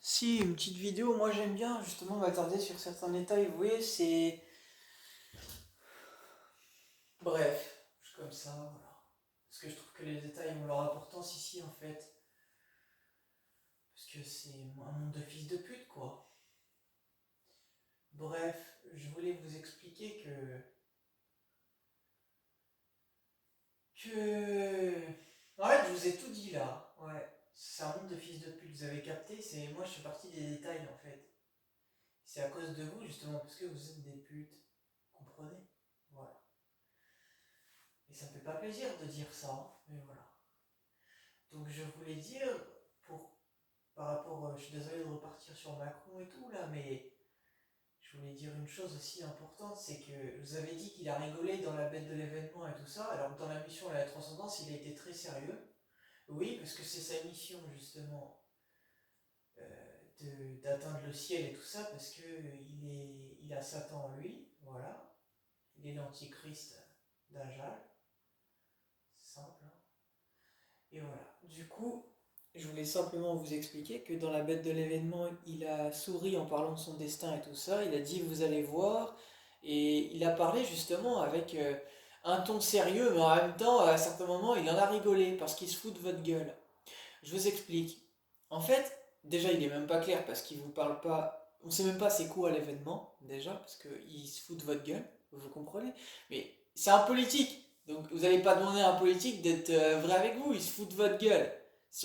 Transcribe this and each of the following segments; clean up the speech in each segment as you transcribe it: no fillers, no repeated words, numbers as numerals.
Si, une petite vidéo, moi j'aime bien justement m'attarder sur certains détails, vous voyez, c'est... Bref, je suis comme ça, voilà. Parce que je trouve que les détails ont leur importance ici en fait. Parce que c'est un monde de fils de pute quoi. Bref, je voulais vous expliquer que... En fait, je vous ai tout dit là, ouais. C'est un monde de fils de pute, vous avez capté, c'est... Moi je suis parti des détails en fait. C'est à cause de vous justement, parce que vous êtes des putes. Comprenez? Voilà. Et ça me fait pas plaisir de dire ça, hein, mais voilà. Donc je voulais dire, pour, par rapport, je suis désolé de repartir sur Macron et tout là, mais je voulais dire une chose aussi importante, c'est que vous avez dit qu'il a rigolé dans la bête de l'événement et tout ça, alors que dans la mission La Transcendance, il a été très sérieux. Oui, parce que c'est sa mission justement d'atteindre le ciel et tout ça, parce que il a Satan en lui, voilà. Il est l'antichrist d'Ajal, c'est simple, hein. Et voilà. Du coup, je voulais simplement vous expliquer que dans la bête de l'événement, il a souri en parlant de son destin et tout ça. Il a dit vous allez voir. Et il a parlé justement avec un ton sérieux, mais en même temps, à certains moments, il en a rigolé parce qu'il se fout de votre gueule. Je vous explique. En fait, déjà, il est même pas clair parce qu'il vous parle pas. On sait même pas c'est quoi l'événement, déjà, parce qu'il se fout de votre gueule, vous comprenez? Mais c'est un politique, donc vous n'allez pas demander à un politique d'être vrai avec vous, il se fout de votre gueule.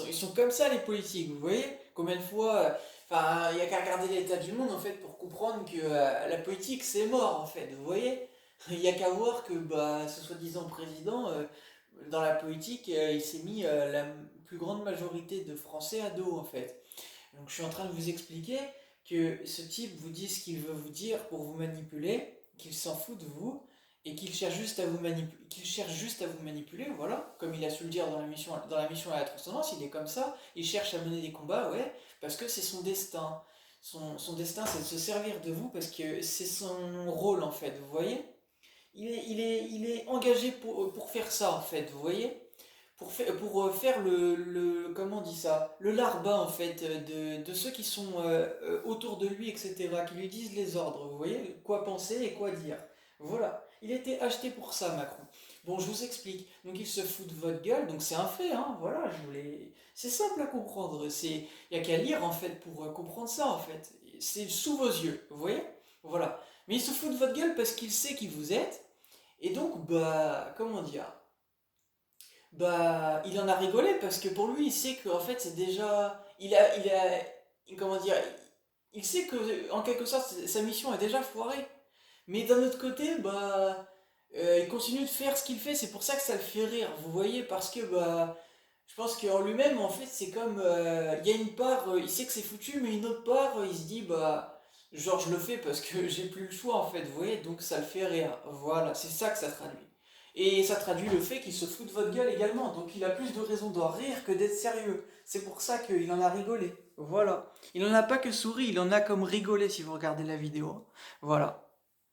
Ils sont comme ça les politiques, vous voyez? Combien de fois. Enfin, il n'y a qu'à regarder l'état du monde en fait pour comprendre que la politique c'est mort en fait, vous voyez? Il n'y a qu'à voir que bah, ce soi-disant président, dans la politique, il s'est mis la plus grande majorité de Français à dos en fait. Donc je suis en train de vous expliquer que ce type vous dit ce qu'il veut vous dire pour vous manipuler, qu'il s'en fout de vous et qu'il cherche juste à vous manipuler, voilà, comme il a su le dire dans la mission à la transcendance, il est comme ça, il cherche à mener des combats, ouais, parce que c'est son destin. Son destin, c'est de se servir de vous parce que c'est son rôle en fait, vous voyez? Il est engagé pour faire ça en fait, vous voyez? Pour faire comment on dit ça, le larbin en fait de ceux qui sont autour de lui, etc., qui lui disent les ordres, vous voyez, quoi penser et quoi dire. Voilà, il a été acheté pour ça, Macron. Bon, je vous explique. Donc il se fout de votre gueule, donc c'est un fait, hein, voilà, je voulais... C'est simple à comprendre, il n'y a qu'à lire en fait pour comprendre ça en fait. C'est sous vos yeux, vous voyez? Voilà. Mais il se fout de votre gueule parce qu'il sait qui vous êtes, et donc, bah, comment dire? Bah, il en a rigolé parce que pour lui, il sait qu'en fait, c'est déjà. Comment dire? Il sait que, en quelque sorte, sa mission est déjà foirée. Mais d'un autre côté, bah. Il continue de faire ce qu'il fait, c'est pour ça que ça le fait rire, vous voyez, parce que, bah. Je pense qu'en lui-même, en fait, c'est comme. Il y a une part, il sait que c'est foutu, mais une autre part, il se dit, bah. Genre, je le fais parce que j'ai plus le choix, en fait, vous voyez, donc ça le fait rire. Voilà, c'est ça que ça traduit. Et ça traduit le fait qu'il se fout de votre gueule également. Donc il a plus de raisons d'en rire que d'être sérieux. C'est pour ça qu'il en a rigolé. Voilà. Il n'en a pas que souri, il en a comme rigolé si vous regardez la vidéo. Voilà.